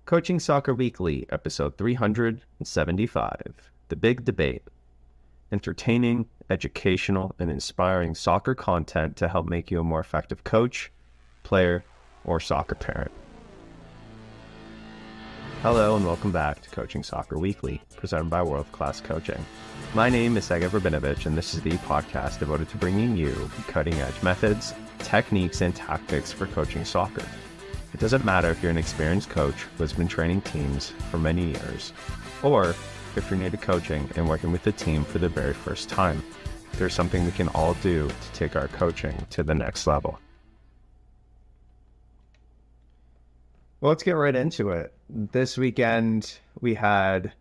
Coaching Soccer Weekly, episode 375, The Big Debate. Entertaining, educational, and inspiring soccer content to help make you a more effective coach, player, or soccer parent. Hello and welcome back to Coaching Soccer Weekly, presented by World Class Coaching. My name is Sega Verbinovich, and this is the podcast devoted to bringing you cutting-edge methods, techniques, and tactics for coaching soccer. It doesn't matter if you're an experienced coach who has been training teams for many years, or if you're new to coaching and working with a team for the very first time. There's something we can all do to take our coaching to the next level. Well, let's get right into it. This weekend, we had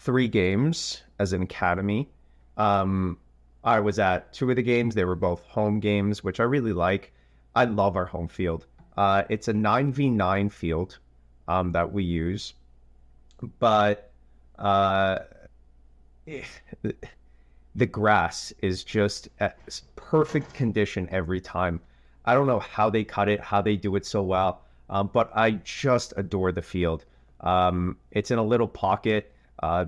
3 games as an academy. I was at 2 of the games. They were both home games, which I really like. I love our home field. It's a 9v9 field that we use, but the grass is just at perfect condition every time. I don't know how they cut it, how they do it so well, but I just adore the field. It's in a little pocket.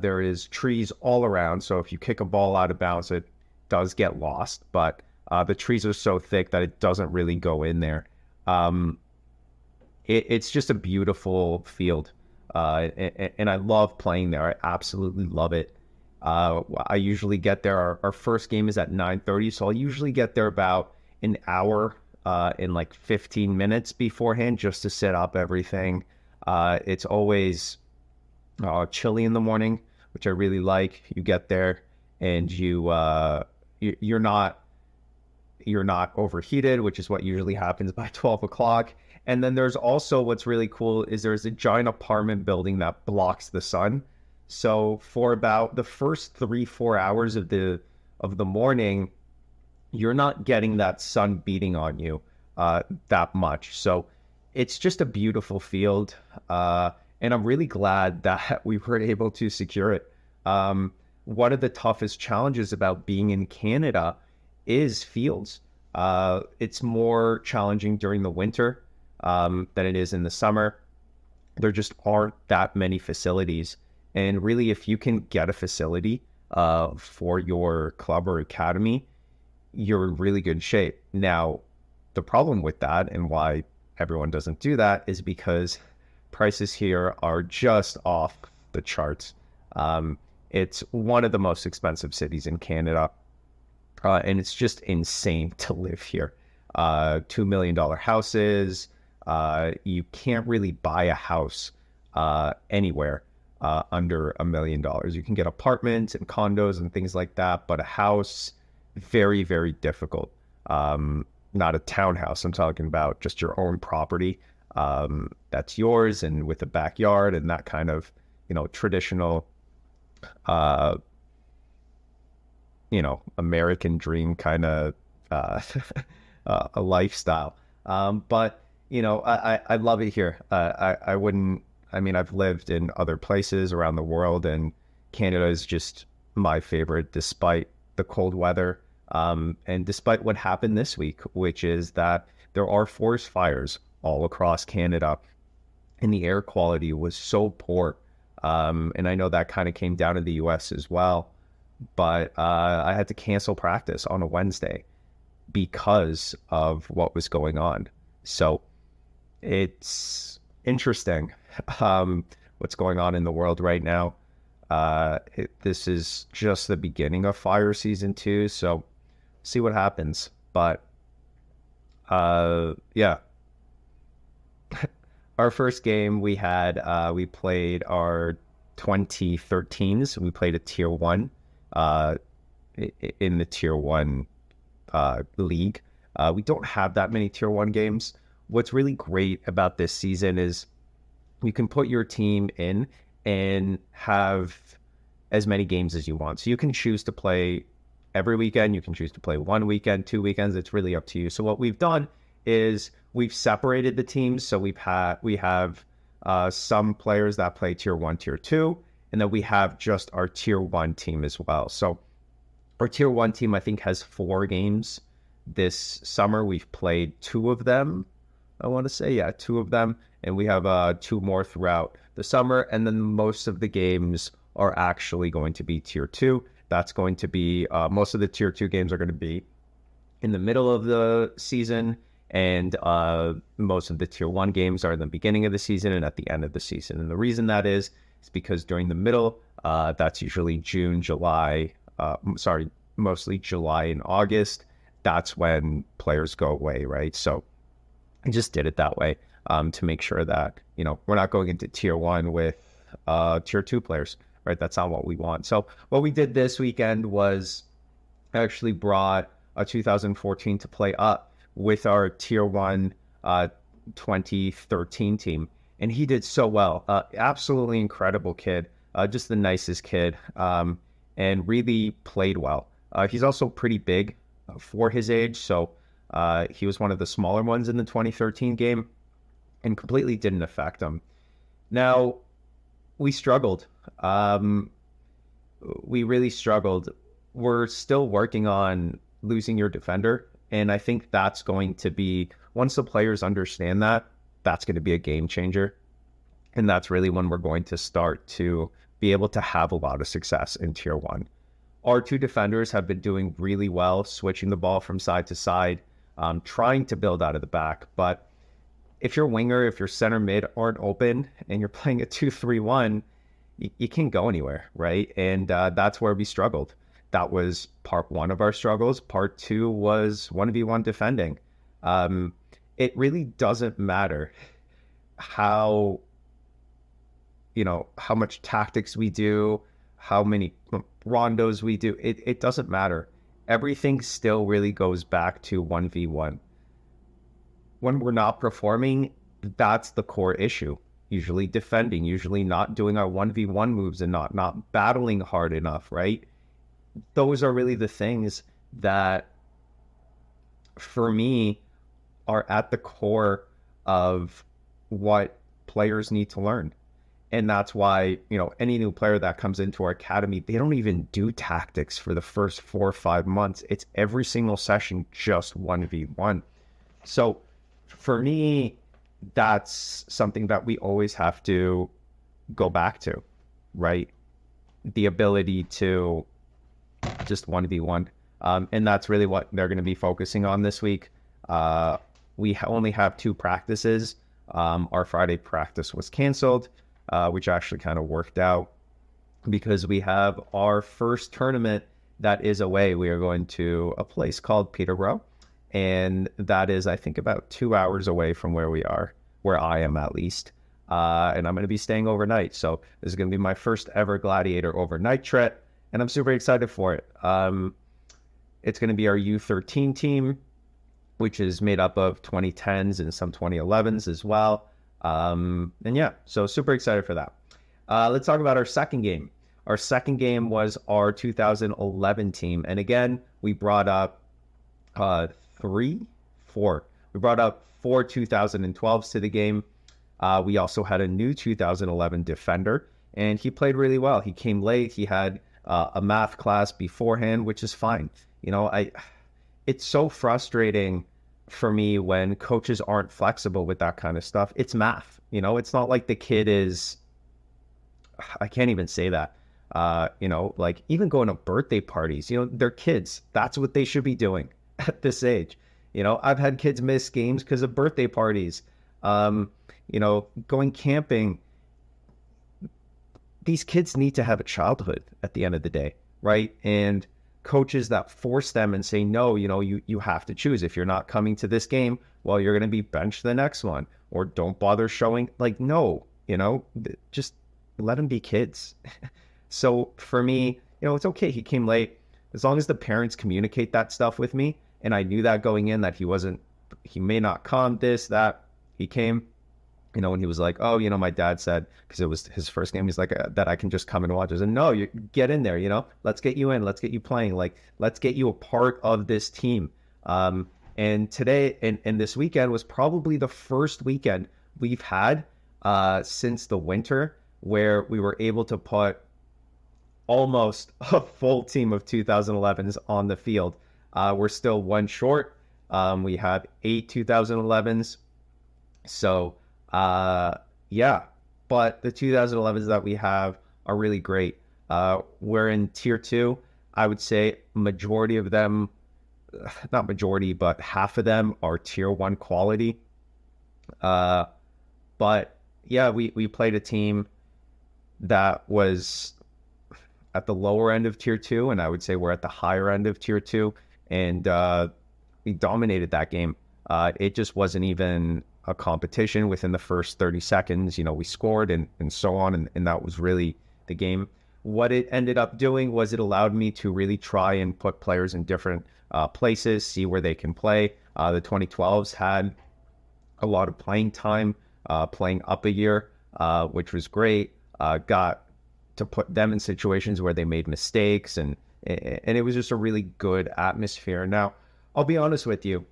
There is trees all around, so if you kick a ball out of bounds, it does get lost, but the trees are so thick that it doesn't really go in there. It's just a beautiful field, and I love playing there. I absolutely love it. I usually get there. Our first game is at 9:30, so I'll usually get there about an hour in like 15 minutes beforehand just to set up everything. It's always chilly in the morning, which I really like. You get there and you're not overheated, which is what usually happens by 12 o'clock. And then there's also what's really cool is there's a giant apartment building that blocks the sun. So for about the first 3-4 hours of the morning, you're not getting that sun beating on you that much. So it's just a beautiful field. And I'm really glad that we were able to secure it. One of the toughest challenges about being in Canada is fields. It's more challenging during the winter than it is in the summer. There just aren't that many facilities. And really, if you can get a facility for your club or academy, you're in really good shape. Now, the problem with that and why everyone doesn't do that is because prices here are just off the charts. It's one of the most expensive cities in Canada. And it's just insane to live here. $2 million houses. You can't really buy a house anywhere under $1 million. You can get apartments and condos and things like that, but a house, very, very difficult. Not a townhouse. I'm talking about just your own property that's yours and with a backyard and that kind of, traditional American dream kind of a lifestyle. But, I love it here. I've lived in other places around the world, and Canada is just my favorite despite the cold weather. And despite what happened this week, which is that there are forest fires all across Canada and the air quality was so poor. And I know that kind of came down to the US as well. But I had to cancel practice on a Wednesday because of what was going on. So it's interesting what's going on in the world right now. This is just the beginning of fire season 2, so see what happens. But yeah. Our first game we played our 2013s. We played a tier 1. In the tier 1 league. We don't have that many tier 1 games. What's really great about this season is you can put your team in and have as many games as you want. So you can choose to play every weekend. You can choose to play 1 weekend, 2 weekends. It's really up to you. So what we've done is we've separated the teams. So we have some players that play tier 1, tier 2, and then we have just our tier 1 team as well. So our tier 1 team, I think, has 4 games this summer. We've played 2 of them. I want to say, 2 of them. and we have 2 more throughout the summer. And then most of the games are actually going to be tier 2. That's going to be most of the tier 2 games are going to be in the middle of the season, and most of the tier 1 games are in the beginning of the season and at the end of the season. And the reason that is because during the middle, that's usually June, July, mostly July and August. That's when players go away, right? So I just did it that way to make sure that, we're not going into tier 1 with tier 2 players, right? That's not what we want. So what we did this weekend was actually brought a 2014 to play up with our tier 1 2013 team. And he did so well. Absolutely incredible kid. Just the nicest kid. And really played well. He's also pretty big for his age. So he was one of the smaller ones in the 2013 game and completely didn't affect him. Now, we struggled. We really struggled. We're still working on losing your defender. And I think that's going to be, once the players understand that, that's going to be a game changer. And that's really when we're going to start to be able to have a lot of success in tier 1. Our 2 defenders have been doing really well, switching the ball from side to side, trying to build out of the back. But if your winger, if your center mid aren't open and you're playing a 2-3-1, you can't go anywhere, right? And that's where we struggled. That was part 1 of our struggles. Part 2 was 1v1 defending. It really doesn't matter how much tactics we do, how many rondos we do. It doesn't matter. Everything still really goes back to 1v1. When we're not performing, that's the core issue. Usually defending, usually not doing our 1v1 moves and not battling hard enough, right? Those are really the things that, for me, are at the core of what players need to learn. And that's why, any new player that comes into our academy, they don't even do tactics for the first 4 or 5 months. It's every single session, just 1v1. So for me, that's something that we always have to go back to, right? The ability to just 1v1. And that's really what they're going to be focusing on this week. We only have 2 practices. Our Friday practice was canceled, which actually kind of worked out because we have our first tournament that is away. We are going to a place called Peterborough, and that is, I think, about 2 hours away from where we are, where I am at least. And I'm going to be staying overnight. So this is going to be my first ever Gladiator overnight trip, and I'm super excited for it. It's going to be our U13 team, which is made up of 2010s and some 2011s as well. And yeah, so super excited for that. Let's talk about our second game. Our second game was our 2011 team. And again, we brought up We brought up 4 2012s to the game. We also had a new 2011 defender, and he played really well. He came late. He had a math class beforehand, which is fine. It's so frustrating for me when coaches aren't flexible with that kind of stuff. It's math, it's not like the kid is, I can't even say that, like even going to birthday parties, they're kids. That's what they should be doing at this age. I've had kids miss games because of birthday parties, going camping. These kids need to have a childhood at the end of the day, right? And coaches that force them and say, no, you have to choose. If you're not coming to this game, well, you're going to be benched the next one, or don't bother showing. Like, no, just let them be kids. So for me, it's okay. He came late. As long as the parents communicate that stuff with me, and I knew that going in, that he may not come, this, that. He came, when he was like, oh, my dad said, because it was his first game, he's like, that I can just come and watch. I said, no, you get in there, let's get you in, let's get you playing, like, let's get you a part of this team. And today, and this weekend was probably the first weekend we've had since the winter where we were able to put almost a full team of 2011s on the field. We're still 1 short. We have 8 2011s. So Uh, yeah, but the 2011s that we have are really great. We're in tier two. I would say majority of them, not majority, but half of them are tier one quality. Uh, but yeah, we played a team that was at the lower end of tier two, and I would say we're at the higher end of tier two, and we dominated that game. It just wasn't even a competition within the first 30 seconds. You know, we scored and so on, and that was really the game. What it ended up doing was it allowed me to really try and put players in different places, see where they can play. The 2012s had a lot of playing time, playing up a year, which was great. Got to put them in situations where they made mistakes, and it was just a really good atmosphere. Now, I'll be honest with you.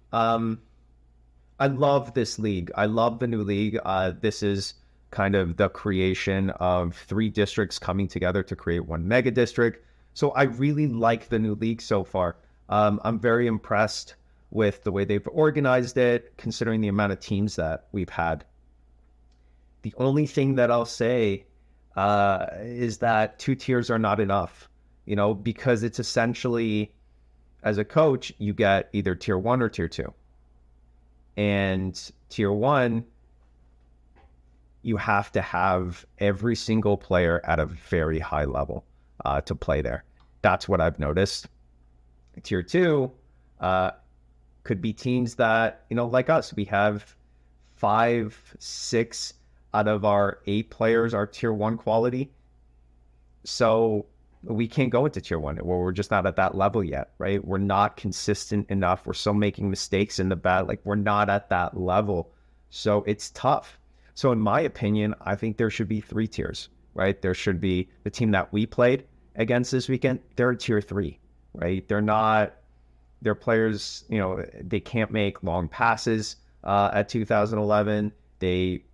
I love this league. I love the new league. This is kind of the creation of three districts coming together to create one mega district. So I really like the new league so far. I'm very impressed with the way they've organized it, considering the amount of teams that we've had. The only thing that I'll say is that two tiers are not enough, you know, because it's essentially, as a coach, you get either tier one or tier two. And tier one, you have to have every single player at a very high level to play there. That's what I've noticed. Tier two could be teams that, you know, like us, we have 5, 6 out of our 8 players are tier one quality. So we can't go into tier one where we're just not at that level yet, right? We're not consistent enough. We're still making mistakes in the bad. Like, we're not at that level. So it's tough. So in my opinion, I think there should be 3 tiers, right? There should be the team that we played against this weekend. They're a tier 3, right? They're not, their players, you know, they can't make long passes at 2011. They,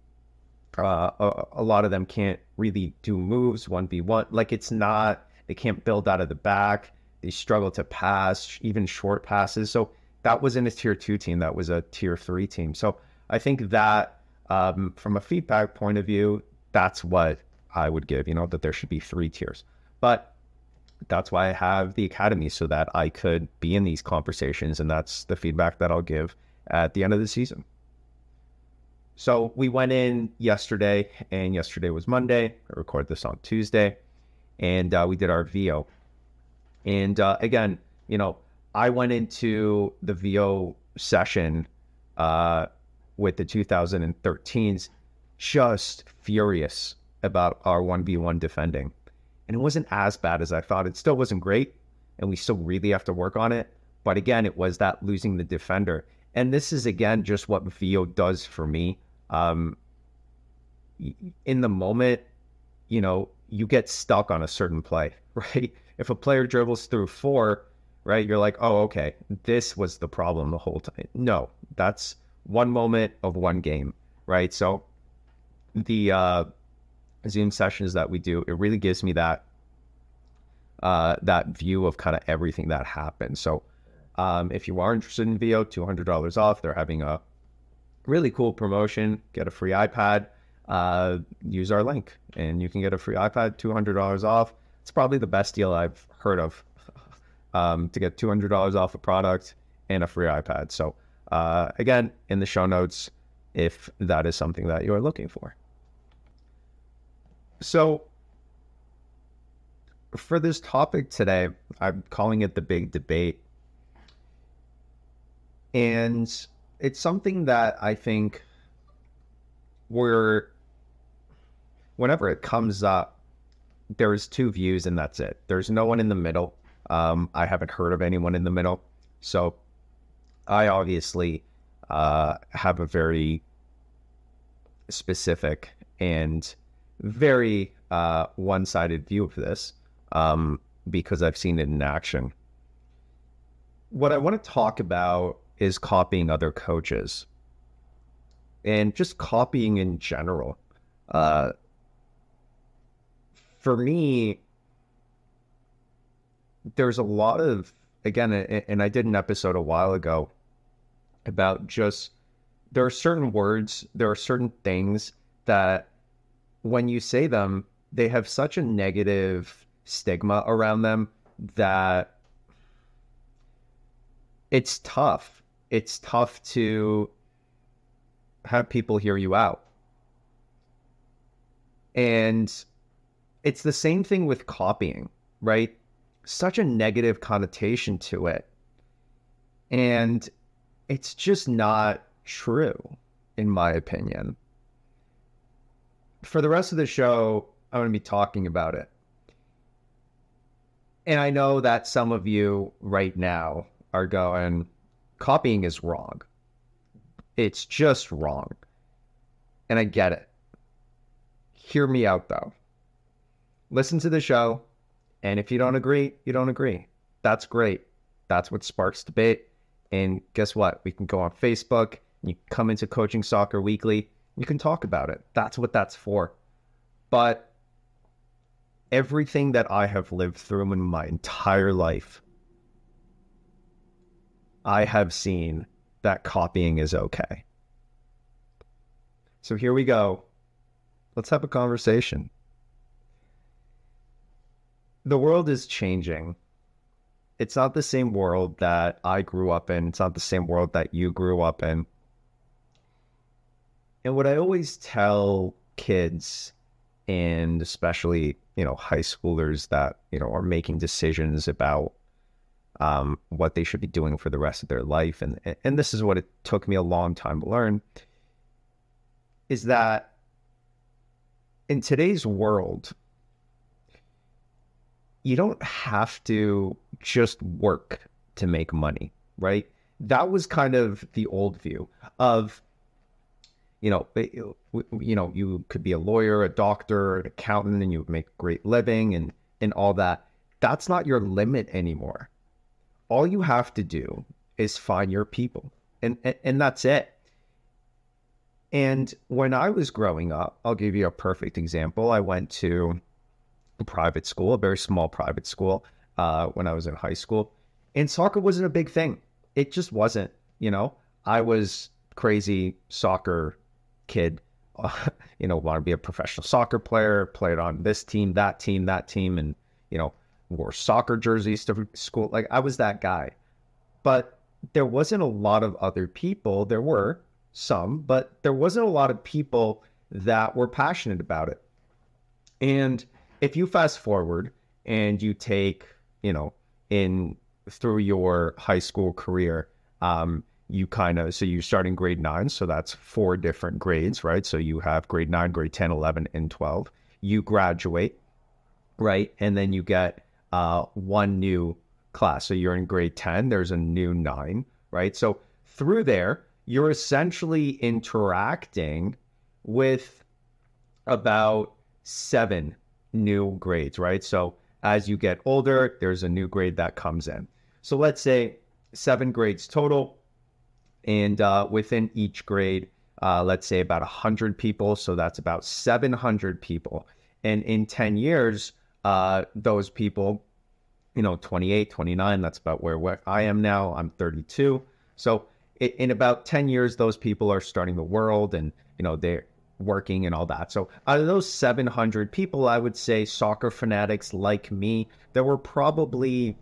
a lot of them can't really do moves 1v1. Like, it's not, they can't build out of the back. They struggle to pass, even short passes. So that wasn't a tier 2 team. That was a tier 3 team. So I think that from a feedback point of view, that's what I would give, you know, that there should be 3 tiers. But that's why I have the academy, so that I could be in these conversations. And that's the feedback that I'll give at the end of the season. So we went in yesterday, and yesterday was Monday. I record this on Tuesday, and we did our VO. And again, you know, I went into the VO session with the 2013s just furious about our 1v1 defending. And it wasn't as bad as I thought. It still wasn't great, and we still really have to work on it. But again, it was that losing the defender. And this is, again, just what VO does for me. In the moment, you know, you get stuck on a certain play, right? If a player dribbles through 4, right, you're like, oh, okay, this was the problem the whole time. No, that's one moment of one game, right? So the Zoom sessions that we do, it really gives me that that view of kind of everything that happened. So if you are interested in VO, $200 off. They're having a really cool promotion. Get a free iPad. Use our link, and you can get a free iPad, $200 off. It's probably the best deal I've heard of, to get $200 off a product and a free iPad. So again, in the show notes, if that is something that you're looking for. So for this topic today, I'm calling it the big debate. And it's something that I think whenever it comes up, there's 2 views and that's it. There's no one in the middle. I haven't heard of anyone in the middle. So I obviously have a very specific and very one-sided view of this because I've seen it in action. What I want to talk about is copying other coaches and just copying in general. For me, there's a lot of, again, and I did an episode a while ago about just there are certain words, there are certain things that when you say them, they have such a negative stigma around them that it's tough. It's tough to have people hear you out. And it's the same thing with copying, right? Such a negative connotation to it. And it's just not true, in my opinion. For the rest of the show, I'm going to be talking about it. And I know that some of you right now are going, copying is wrong. It's just wrong. And I get it. Hear me out, though. Listen to the show. And if you don't agree, you don't agree. That's great. That's what sparks debate. And guess what? We can go on Facebook. You can come into Coaching Soccer Weekly. You can talk about it. That's what that's for. But everything that I have lived through in my entire life, I have seen that copying is okay. So here we go. Let's have a conversation. The world is changing. It's not the same world that I grew up in. It's not the same world that you grew up in. And what I always tell kids, and especially, high schoolers that, are making decisions about what they should be doing for the rest of their life, and this is what it took me a long time to learn, is that in today's world, you don't have to just work to make money, right? That was kind of the old view of, you could be a lawyer, a doctor, an accountant, and you would make a great living and all that. That's not your limit anymore. All you have to do is find your people, and that's it. And when I was growing up, I'll give you a perfect example. I went to a private school, a very small private school, when I was in high school, and soccer wasn't a big thing. It just wasn't. I was crazy soccer kid, want to be a professional soccer player, played on this team, that team, and, wore soccer jerseys to school. Like, I was that guy. But there wasn't a lot of other people. There were some, but there wasn't a lot of people that were passionate about it. And if you fast forward and you take, through your high school career, so you start in grade 9. So that's 4 different grades, right? So you have grade 9, grade 10, 11, and 12. You graduate, right? And then you get one new class. So you're in grade 10, there's a new 9, right? So through there, you're essentially interacting with about 7 new grades, right? So as you get older, there's a new grade that comes in. So let's say 7 grades total. And within each grade, let's say about 100 people. So that's about 700 people. And in 10 years, those people, 28, 29, that's about where I am now. I'm 32. So in about 10 years, those people are starting the world and, they're working and all that. So out of those 700 people, I would say soccer fanatics like me, there were probably,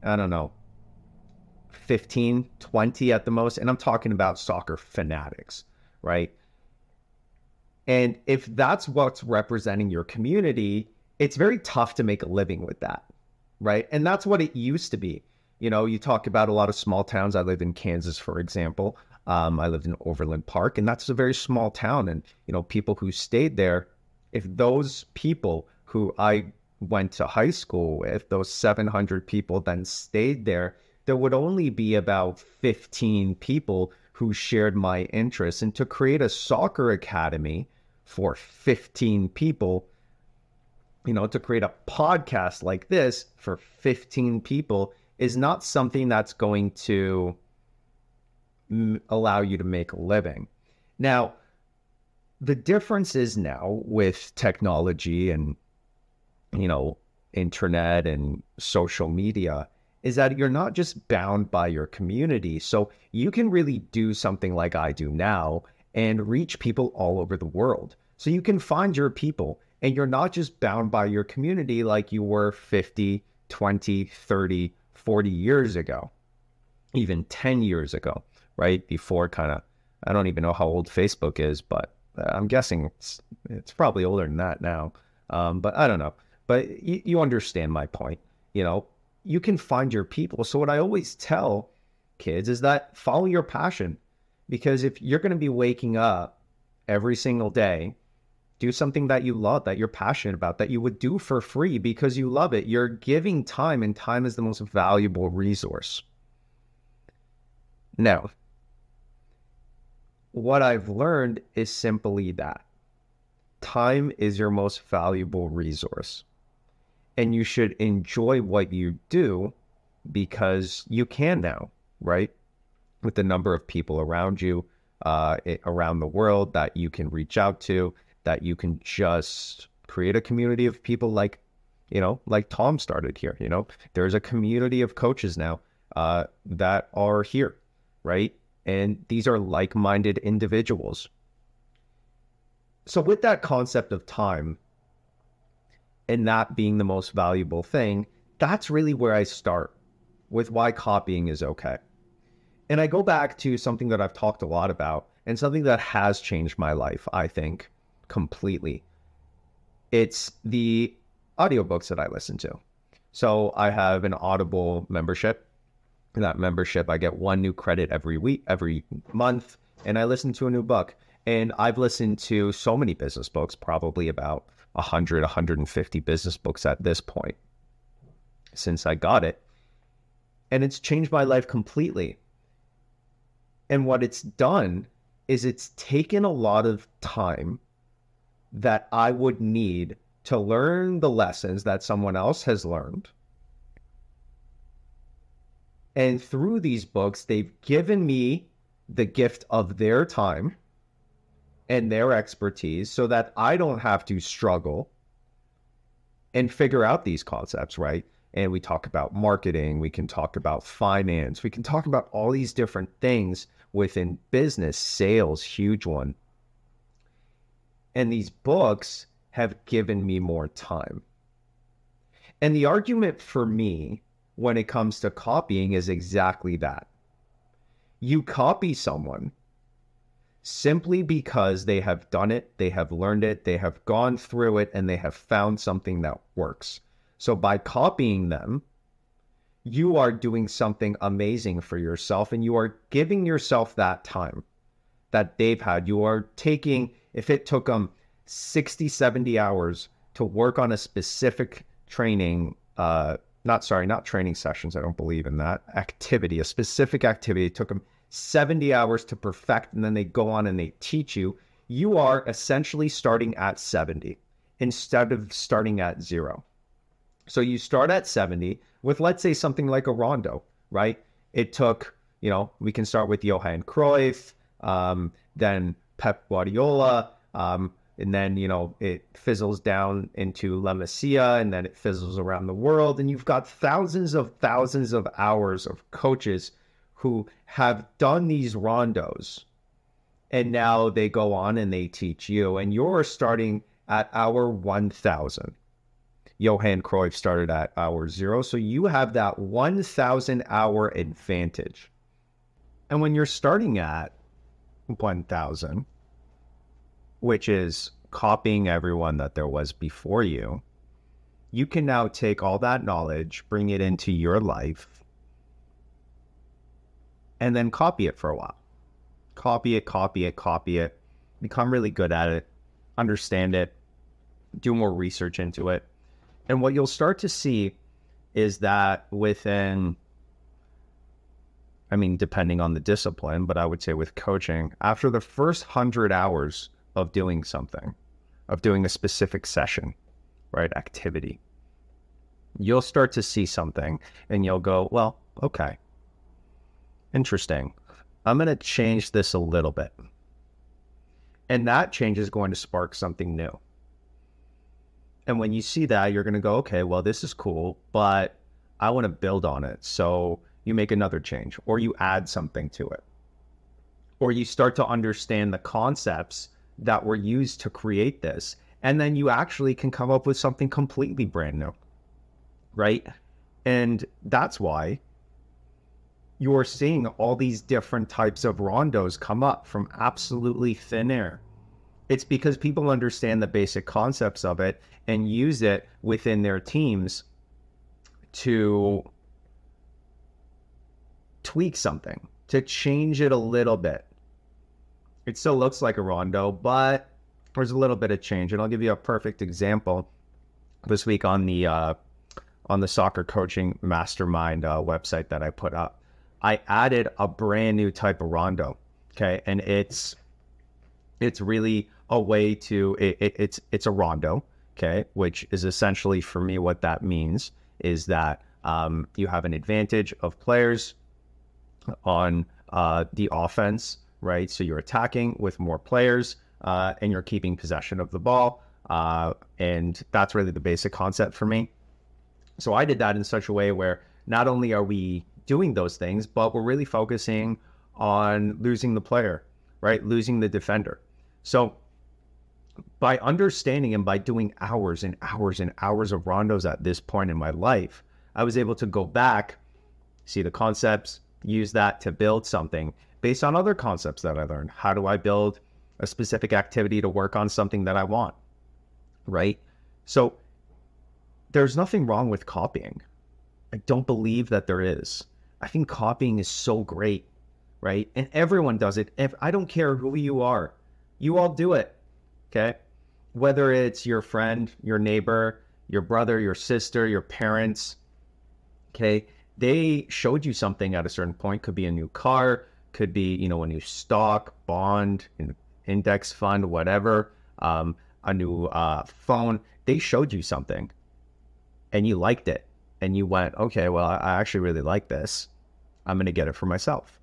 I don't know, 15, 20 at the most. And I'm talking about soccer fanatics, right? And if that's what's representing your community, it's very tough to make a living with that, right? And that's what it used to be. You talk about a lot of small towns. I lived in Kansas, for example. I lived in Overland Park, and that's a very small town. And, people who stayed there, if those people who I went to high school with, those 700 people then stayed there, there would only be about 15 people who shared my interests. And to create a soccer academy for 15 people, to create a podcast like this for 15 people is not something that's going to allow you to make a living. Now, the difference is now with technology and, internet and social media is that you're not just bound by your community. So you can really do something like I do now and reach people all over the world. So you can find your people and you're not just bound by your community like you were 50, 20, 30, 40 years ago, even 10 years ago, right? Before kind of, I don't even know how old Facebook is, but I'm guessing it's probably older than that now. But I don't know. But you understand my point. You know, you can find your people. So what I always tell kids is that follow your passion. Because if you're going to be waking up every single day, do something that you love, that you're passionate about, that you would do for free because you love it. You're giving time, and time is the most valuable resource. Now, what I've learned is simply that time is your most valuable resource. And you should enjoy what you do because you can now, right? With the number of people around you, around the world that you can reach out to, that you can just create a community of people like, you know, like Tom started here. You know, there's a community of coaches now that are here, right? And these are like-minded individuals. So with that concept of time and that being the most valuable thing, that's really where I start with why copying is okay. And I go back to something that I've talked a lot about and something that has changed my life, I think, completely. It's the audiobooks that I listen to. So I have an Audible membership. In that membership, I get one new credit every month, and I listen to a new book. And I've listened to so many business books, probably about 100, 150 business books at this point since I got it. And it's changed my life completely. And what it's done is it's taken a lot of time that I would need to learn the lessons that someone else has learned. And through these books, they've given me the gift of their time and their expertise so that I don't have to struggle and figure out these concepts, right? And we talk about marketing, we can talk about finance, we can talk about all these different things within business, sales, huge one. And these books have given me more time. And the argument for me when it comes to copying is exactly that. You copy someone simply because they have done it, they have learned it, they have gone through it, and they have found something that works. So by copying them, you are doing something amazing for yourself, and you are giving yourself that time that they've had. You are taking, if it took them 60, 70 hours to work on a specific training, not training sessions, I don't believe in that, activity, a specific activity, it took them 70 hours to perfect, and then they go on and they teach you, you are essentially starting at 70 instead of starting at 0. So you start at 70 with, let's say, something like a rondo, right? It took, you know, we can start with Johan Cruyff, then Pep Guardiola, and then, you know, it fizzles down into La Masia, and then it fizzles around the world. And you've got thousands of hours of coaches who have done these rondos. And now they go on and they teach you. And you're starting at hour 1000. Johan Cruyff started at hour 0. So you have that 1000 hour advantage. And when you're starting at 1000, which is copying everyone that there was before you, you can now take all that knowledge, bring it into your life, and then copy it for a while. Copy it, become really good at it, understand it, do more research into it. And what you'll start to see is that within, I mean, depending on the discipline, but I would say with coaching, after the first 100 hours of doing something, of doing a specific session, right, activity, you'll start to see something and you'll go, well, okay, interesting. I'm going to change this a little bit. And that change is going to spark something new. And when you see that, you're going to go, okay, well, this is cool, but I want to build on it. So you make another change or you add something to it, or you start to understand the concepts that were used to create this. And then you actually can come up with something completely brand new, right? And that's why you're seeing all these different types of rondos come up from absolutely thin air. It's because people understand the basic concepts of it and use it within their teams to tweak something, to change it a little bit. It still looks like a rondo, but there's a little bit of change. And I'll give you a perfect example this week on the soccer coaching mastermind website that I put up. I added a brand new type of rondo. Okay. And it's really a way to, it's a rondo. Okay. Which is essentially for me, what that means is that you have an advantage of players on the offense, right? So you're attacking with more players and you're keeping possession of the ball. And that's really the basic concept for me. So I did that in such a way where not only are we doing those things, but we're really focusing on losing the player, right? Losing the defender. So by understanding and by doing hours and hours and hours of rondos at this point in my life, I was able to go back, see the concepts, use that to build something based on other concepts that I learned. How do I build a specific activity to work on something that I want, right? So there's nothing wrong with copying. I don't believe that there is. I think copying is so great, right? And everyone does it. I don't care who you are. You all do it, okay? Whether it's your friend, your neighbor, your brother, your sister, your parents, okay? They showed you something at a certain point. Could be a new car, could be, you know, a new stock, bond, index fund, whatever, a new phone. They showed you something and you liked it. And you went, okay, well, I actually really like this. I'm going to get it for myself.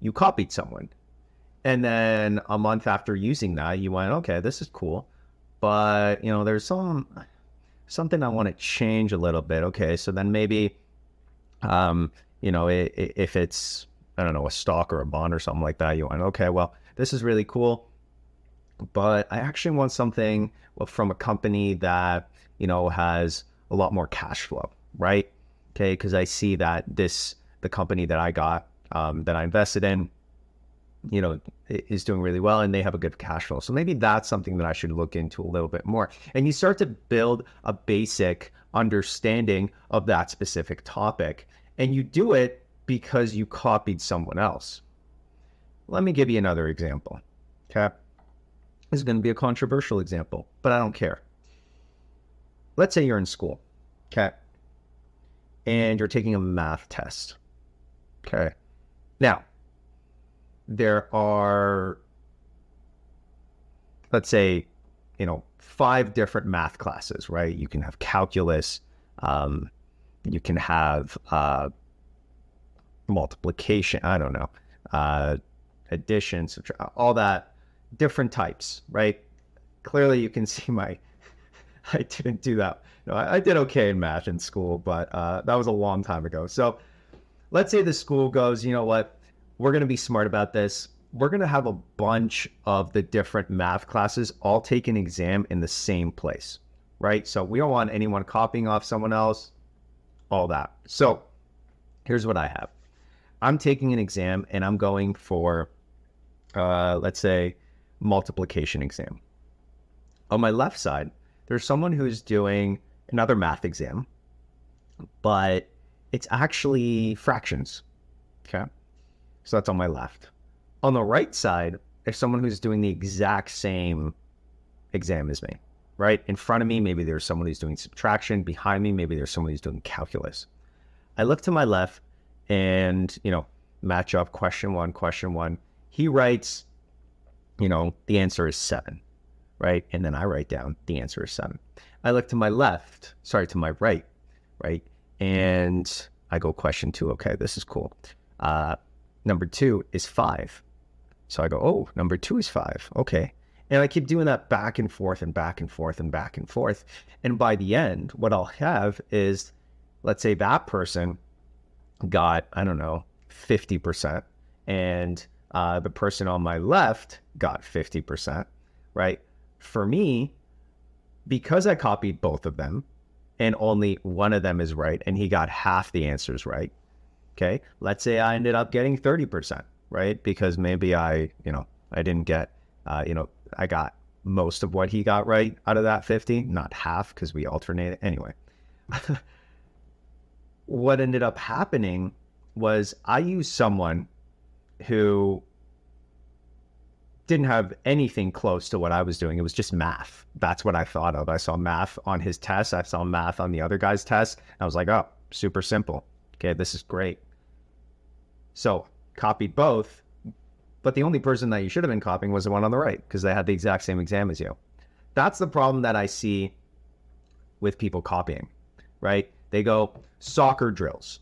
You copied someone. And then a month after using that, you went, okay, this is cool. But, you know, there's something I want to change a little bit. Okay, so then maybe, you know, if it's, I don't know, a stock or a bond or something like that, you went, okay, well, this is really cool. But I actually want something from a company that, you know, has a lot more cash flow, right? Okay, because I see that the company that I got, that I invested in, you know, is doing really well and they have a good cash flow. So maybe that's something that I should look into a little bit more. And you start to build a basic understanding of that specific topic. And you do it because you copied someone else. Let me give you another example. Okay. This is going to be a controversial example, but I don't care. Let's say you're in school, okay, and you're taking a math test, okay. Now, there are, let's say, you know, 5 different math classes, right? You can have calculus, you can have multiplication, I don't know, addition, subtraction, all that, different types, right? Clearly, you can see I didn't do that. No, I did okay in math in school, but that was a long time ago. So let's say the school goes, you know what, we're going to be smart about this. We're going to have a bunch of the different math classes all take an exam in the same place, right? So we don't want anyone copying off someone else, all that. So here's what I have. I'm taking an exam and I'm going for, let's say, multiplication exam. On my left side, there's someone who's doing another math exam, but it's actually fractions, okay? So that's on my left. On the right side, there's someone who's doing the exact same exam as me, right? In front of me, maybe there's someone who's doing subtraction. Behind me, maybe there's someone who's doing calculus. I look to my left and, you know, match up question one. He writes, you know, the answer is 7. Right? And then I write down the answer is 7. I look to my right, right? And I go question 2. Okay, this is cool. Number 2 is 5. So I go, oh, number 2 is 5. Okay. And I keep doing that back and forth and back and forth and back and forth. And by the end, what I'll have is let's say that person got, I don't know, 50%, and the person on my left got 50%, right? For me, because I copied both of them and only one of them is right, and he got half the answers right, okay? Let's say I ended up getting 30%, right? Because maybe I didn't get, I got most of what he got right out of that 50, not half, because we alternated. Anyway, what ended up happening was I used someone who didn't have anything close to what I was doing. It was just math. That's what I thought of. I saw math on his test. I saw math on the other guy's test. I was like, oh, super simple. Okay, this is great. So copied both, but the only person that you should have been copying was the one on the right, because they had the exact same exam as you. That's the problem that I see with people copying, right? They go soccer drills,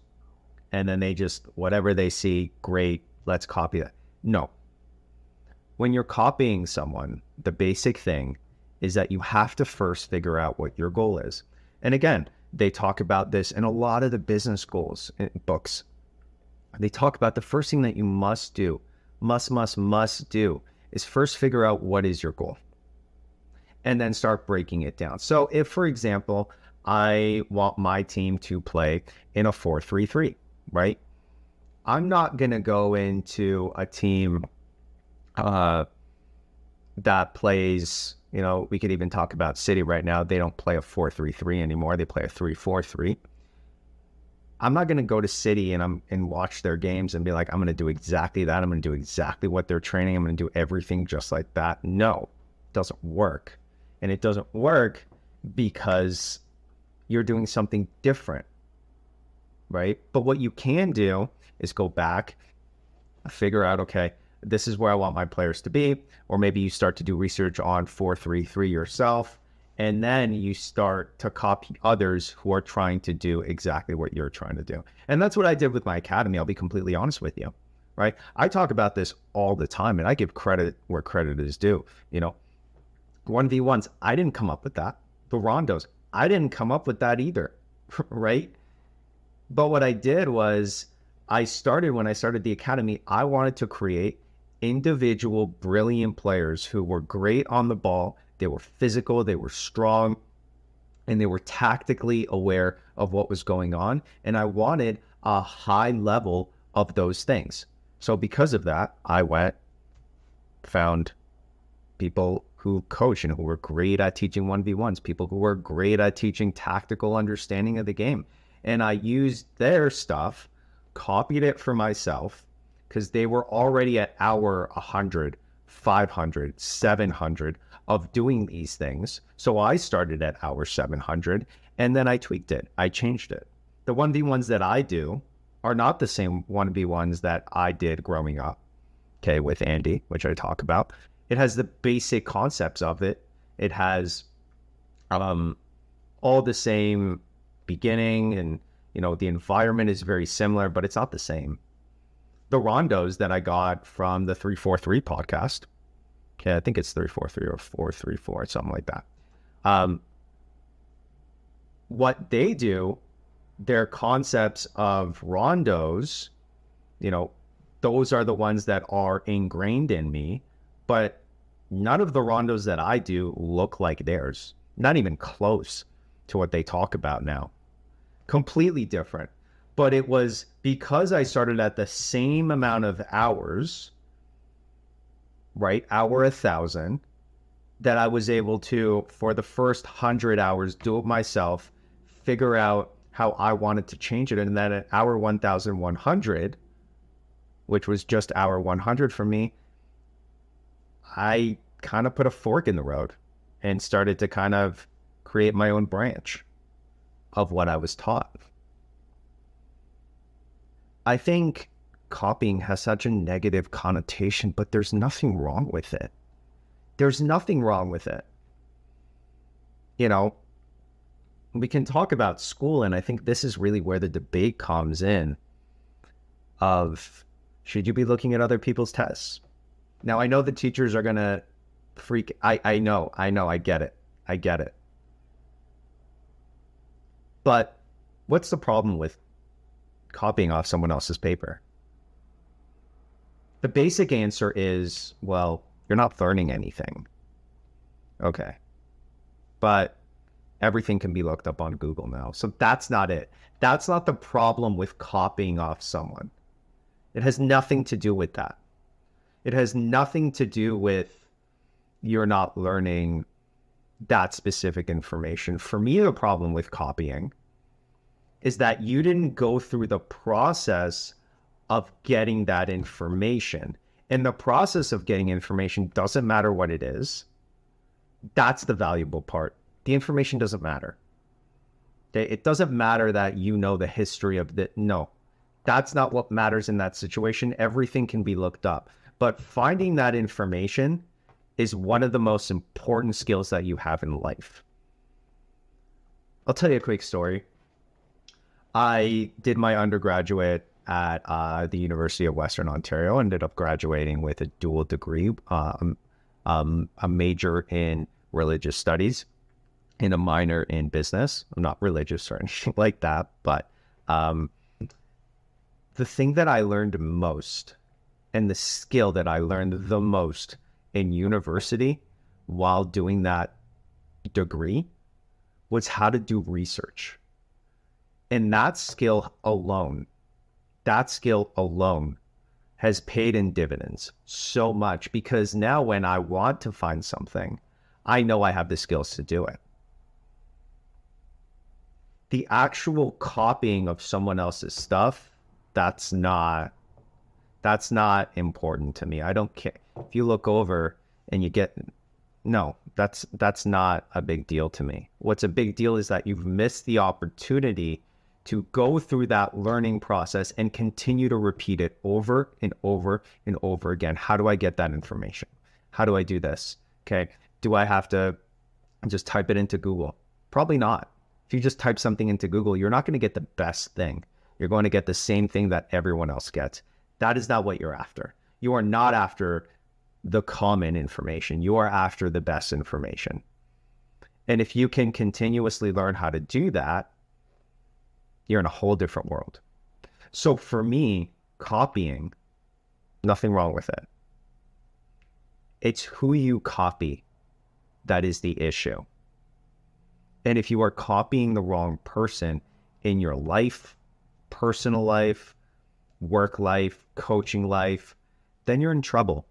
and then they just, whatever they see, great, let's copy that. No. When you're copying someone, the basic thing is that you have to first figure out what your goal is. And again, they talk about this in a lot of the business goals books. They talk about the first thing that you must do, must do, is first figure out what is your goal and then start breaking it down. So if, for example, I want my team to play in a 4-3-3, right? I'm not going to go into a team that plays, we could even talk about City right now. They don't play a 4-3-3 anymore. They play a 3-4-3. I'm not going to go to City and watch their games and be like, I'm going to do exactly that. I'm going to do exactly what they're training. I'm going to do everything just like that. No, it doesn't work. And it doesn't work because you're doing something different, right? But what you can do is go back, figure out, okay, this is where I want my players to be. Or maybe you start to do research on 4-3-3 yourself, and then you start to copy others who are trying to do exactly what you're trying to do. And that's what I did with my academy. I'll be completely honest with you, right? I talk about this all the time, and I give credit where credit is due. 1v1s, I didn't come up with that. The rondos, I didn't come up with that either, right? But what I did was when I started the academy, I wanted to create individual brilliant players who were great on the ball. They were physical, they were strong, and they were tactically aware of what was going on. And I wanted a high level of those things. So because of that, I found people who coach and who were great at teaching 1v1s, people who were great at teaching tactical understanding of the game. And I used their stuff, copied it for myself, because they were already at hour 100, 500, 700 of doing these things. So I started at hour 700, and then I tweaked it. I changed it. The 1v1s that I do are not the same 1v1s that I did growing up, okay, with Andy, which I talk about. It has the basic concepts of it. It has all the same beginning, and the environment is very similar, but it's not the same. The rondos that I got from the 343 podcast, okay, I think it's 343 or 434, something like that. What they do, their concepts of rondos, those are the ones that are ingrained in me, but none of the rondos that I do look like theirs. Not even close to what they talk about now. Completely different. But it was because I started at the same amount of hours, right? Hour 1,000, that I was able to, for the first 100 hours, do it myself, figure out how I wanted to change it. And then at hour 1,100, which was just hour 100 for me, I kind of put a fork in the road and started to kind of create my own branch of what I was taught. I think copying has such a negative connotation, but there's nothing wrong with it. There's nothing wrong with it. We can talk about school, and I think this is really where the debate comes in of, should you be looking at other people's tests? Now, I know the teachers are going to freak. I get it. But What's the problem with copying off someone else's paper? The basic answer is, well, you're not learning anything. Okay. But everything can be looked up on Google now. So that's not it. That's not the problem with copying off someone. It has nothing to do with that. It has nothing to do with you're not learning that specific information. For me, the problem with copying is that you didn't go through the process of getting that information. And the process of getting information doesn't matter what it is. That's the valuable part. The information doesn't matter. It doesn't matter that you know the history of the, no, that's not what matters in that situation. Everything can be looked up. But finding that information is one of the most important skills that you have in life. I'll tell you a quick story. I did my undergraduate at the University of Western Ontario, ended up graduating with a dual degree, a major in religious studies and a minor in business. I'm not religious or anything like that, but the thing that I learned most and the skill that I learned the most in university while doing that degree was how to do research. And that skill alone has paid in dividends so much, because now when I want to find something, I know I have the skills to do it. The actual copying of someone else's stuff, that's not important to me. I don't care. If you look over and you get, no, that's not a big deal to me. What's a big deal is that you've missed the opportunity to go through that learning process and continue to repeat it over and over and over again. How do I get that information? How do I do this? Okay. Do I have to just type it into Google? Probably not. If you just type something into Google, you're not going to get the best thing. You're going to get the same thing that everyone else gets. That is not what you're after. You are not after the common information. You are after the best information. And if you can continuously learn how to do that, you're in a whole different world. So for me, copying, nothing wrong with it. It's who you copy that is the issue. And if you are copying the wrong person in your life, personal life, work life, coaching life, then you're in trouble.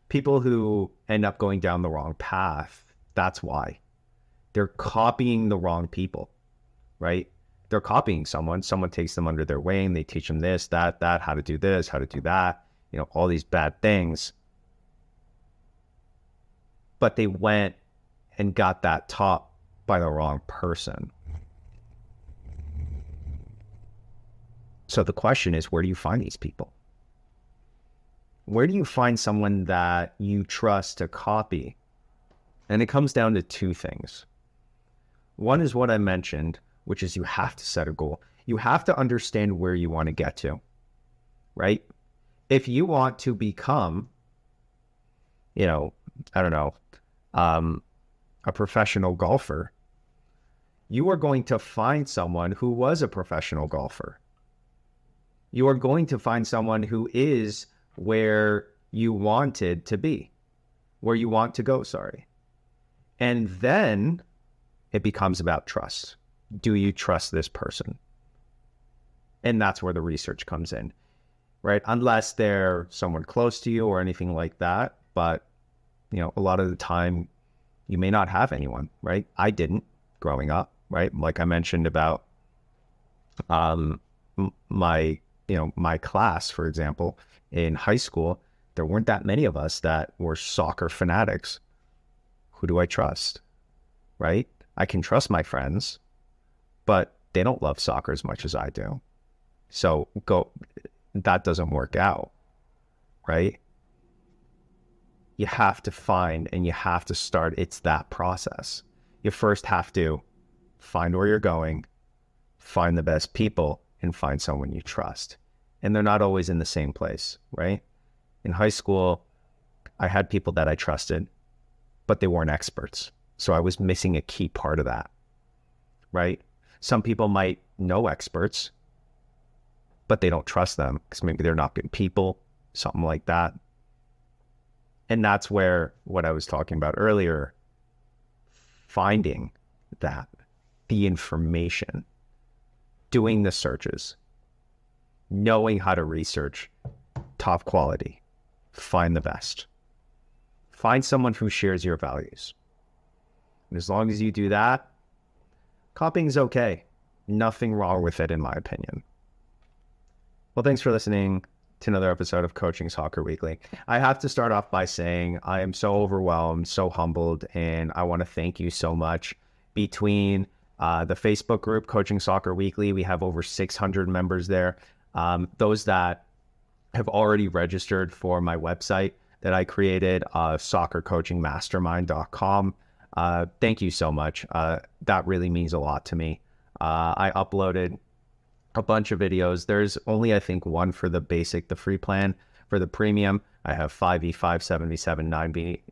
People who end up going down the wrong path, that's why. They're copying the wrong people, right? They're copying someone takes them under their wing, they teach them this, that, how to do this, how to do that, all these bad things. But they went and got that taught by the wrong person. So the question is, where do you find these people? Where do you find someone that you trust to copy? And it comes down to two things. One is what I mentioned, which is you have to set a goal. You have to understand where you want to get to, right? If you want to become, a professional golfer, you are going to find someone who was a professional golfer. You are going to find someone who is where you wanted to be, where you want to go, sorry. And then it becomes about trust. Do you trust this person? And that's where the research comes in, right? Unless they're someone close to you or anything like that. But, a lot of the time you may not have anyone, right? I didn't growing up, right? Like I mentioned about my class, for example, in high school, there weren't that many of us that were soccer fanatics. Who do I trust, right? I can trust my friends, but they don't love soccer as much as I do. So that doesn't work out, right? You have to find and you have to start. It's that process. You first have to find where you're going, find the best people, and find someone you trust. And they're not always in the same place, right? In high school, I had people that I trusted, but they weren't experts. So I was missing a key part of that. right? Some people might know experts, but they don't trust them because maybe they're not good people, something like that. And that's where what I was talking about earlier, finding that, the information, doing the searches, knowing how to research top quality, find the best. Find someone who shares your values. And as long as you do that, copying is okay. Nothing wrong with it, in my opinion. Well, thanks for listening to another episode of Coaching Soccer Weekly. I have to start off by saying I am so overwhelmed, so humbled, and I want to thank you so much. Between the Facebook group, Coaching Soccer Weekly, we have over 600 members there. Those that have already registered for my website that I created, soccercoachingmastermind.com. Thank you so much. That really means a lot to me. I uploaded a bunch of videos. There's only, I think, one for the basic, the free plan. For the premium, I have 5v5, 7v7,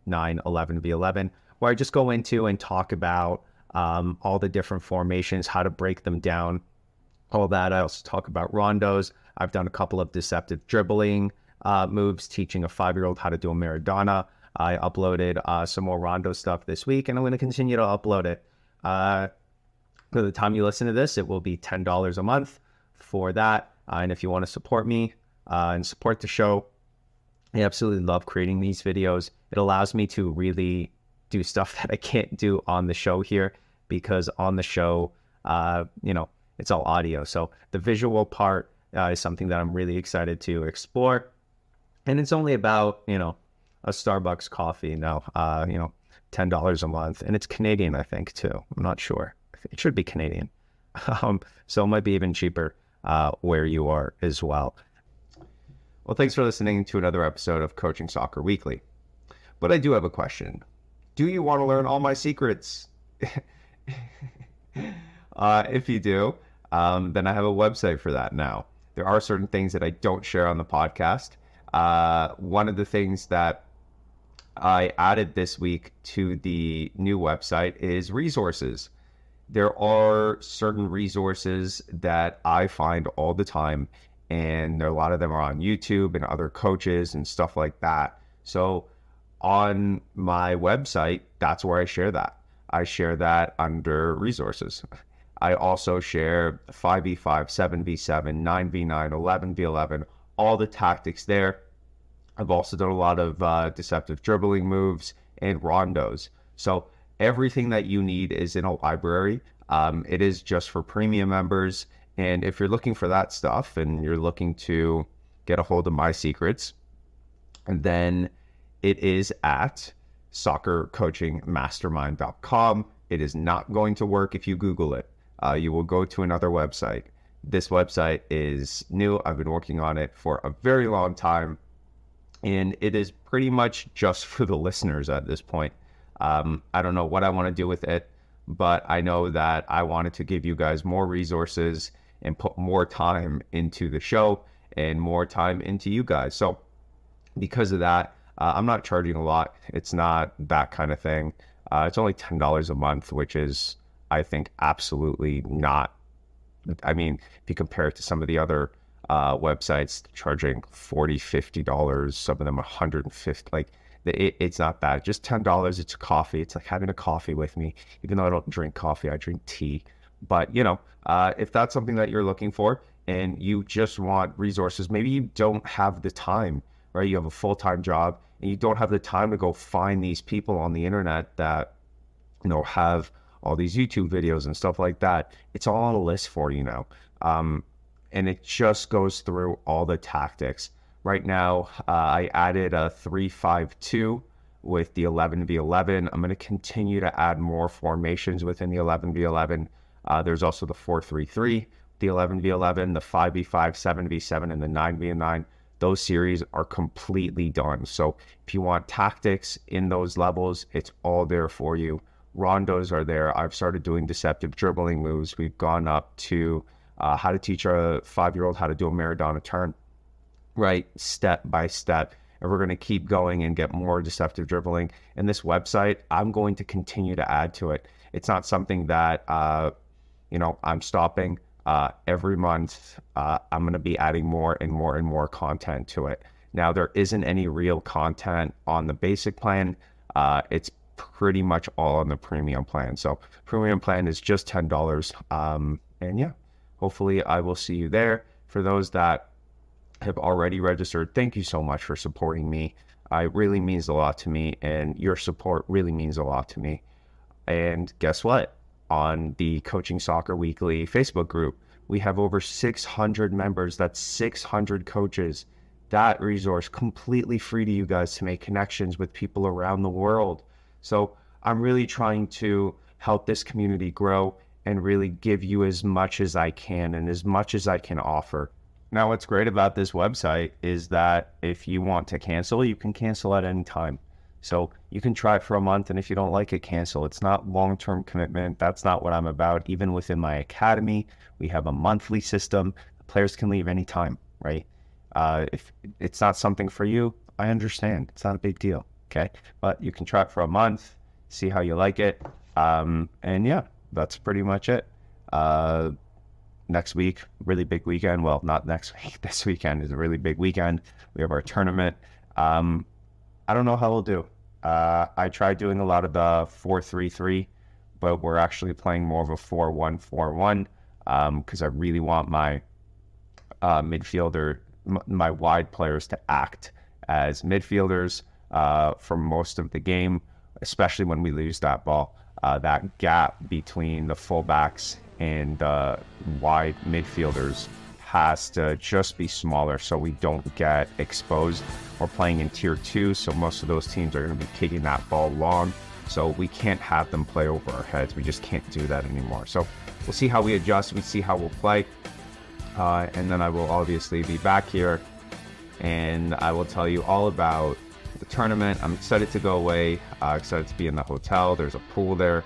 9v9, 11v11, where I just go into and talk about all the different formations, how to break them down, all that. I also talk about rondos. I've done a couple of deceptive dribbling moves, teaching a 5-year-old how to do a Maradona. I uploaded some more rondo stuff this week, and I'm going to continue to upload it. By the time you listen to this, it will be $10 a month for that. And if you want to support me and support the show, I absolutely love creating these videos. It allows me to really do stuff that I can't do on the show here, because on the show, it's all audio. So the visual part is something that I'm really excited to explore. And it's only about, a Starbucks coffee now, $10 a month. And it's Canadian, I think, too. I'm not sure. It should be Canadian. So it might be even cheaper where you are as well. Well, thanks for listening to another episode of Coaching Soccer Weekly. But I do have a question. Do you want to learn all my secrets? If you do, then I have a website for that now. There are certain things that I don't share on the podcast. One of the things that I added this week to the new website is resources. There are certain resources that I find all the time, and a lot of them are on YouTube and other coaches and stuff like that. So on my website, that's where I share that. I share that under resources. I also share 5v5, 7v7, 9v9, 11v11, all the tactics there. I've also done a lot of deceptive dribbling moves and rondos. So everything that you need is in a library. It is just for premium members. And if you're looking for that stuff and you're looking to get a hold of my secrets, then it is at soccercoachingmastermind.com. It is not going to work if you Google it. You will go to another website. This website is new. I've been working on it for a very long time, and it is pretty much just for the listeners at this point. I don't know what I want to do with it, but I know that I wanted to give you guys more resources and put more time into the show and more time into you guys. So because of that, I'm not charging a lot. It's not that kind of thing. It's only $10 a month, which is, I think, absolutely not. I mean, if you compare it to some of the other websites charging $40, $50, some of them $150, like it's not bad. Just $10. It's coffee. It's like having a coffee with me. Even though I don't drink coffee, I drink tea. But if that's something that you're looking for and you just want resources, maybe you don't have the time, right? You have a full-time job and you don't have the time to go find these people on the internet that have all these YouTube videos and stuff like that. It's all on a list for you now. And it just goes through all the tactics. Right now, I added a 3-5-2 with the 11v11. I'm going to continue to add more formations within the 11v11. There's also the 4-3-3, the 11v11, the 5v5, 7v7, and the 9v9. Those series are completely done. So if you want tactics in those levels, it's all there for you. Rondos are there. I've started doing deceptive dribbling moves. We've gone up to how to teach a 5-year-old how to do a Maradona turn, right? Step by step. And we're going to keep going and get more deceptive dribbling. And this website, I'm going to continue to add to it. It's not something that I'm stopping. Every month, I'm going to be adding more and more and more content to it. Now, there isn't any real content on the basic plan. It's pretty much all on the premium plan. So premium plan is just $10. And yeah, hopefully I will see you there. For those that have already registered, thank you so much for supporting me. It really means a lot to me, and your support really means a lot to me. And guess what? On the Coaching Soccer Weekly Facebook group, we have over 600 members. That's 600 coaches. That resource completely free to you guys to make connections with people around the world. So I'm really trying to help this community grow and really give you as much as I can and as much as I can offer. Now, what's great about this website is that if you want to cancel, you can cancel at any time. So you can try it for a month, and if you don't like it, cancel. It's not long-term commitment. That's not what I'm about. Even within my academy, we have a monthly system. Players can leave anytime, right? If it's not something for you, I understand. It's not a big deal, okay? But you can try it for a month, see how you like it. And yeah, that's pretty much it. Next week, really big weekend. Well, not next week. This weekend is a really big weekend. We have our tournament. I don't know how we'll do. I tried doing a lot of the 4-3-3, but we're actually playing more of a 4-1-4-1 because I really want my midfielder, my wide players to act as midfielders for most of the game, especially when we lose that ball. That gap between the fullbacks and the wide midfielders has to just be smaller so we don't get exposed. We're playing in tier 2, so most of those teams are going to be kicking that ball long, so we can't have them play over our heads. We just can't do that anymore. So we'll see how we adjust. We see how we'll play, and then I will obviously be back here and I will tell you all about the tournament. I'm excited to go away, excited to be in the hotel. There's a pool there,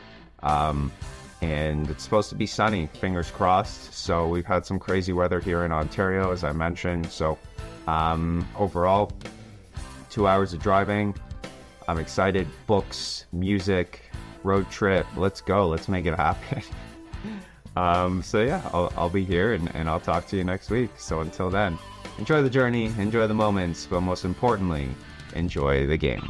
and it's supposed to be sunny, fingers crossed. So we've had some crazy weather here in Ontario, as I mentioned. So overall, 2 hours of driving. I'm excited. Books, music, road trip. Let's go. Let's make it happen. So yeah, I'll be here and I'll talk to you next week. So until then, enjoy the journey, enjoy the moments, but most importantly, enjoy the game.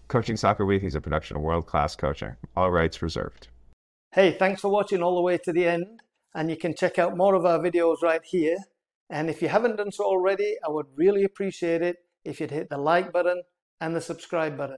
Coaching Soccer Week is a production of World Class Coaching. All rights reserved. Hey, thanks for watching all the way to the end. And you can check out more of our videos right here. And if you haven't done so already, I would really appreciate it if you'd hit the like button and the subscribe button.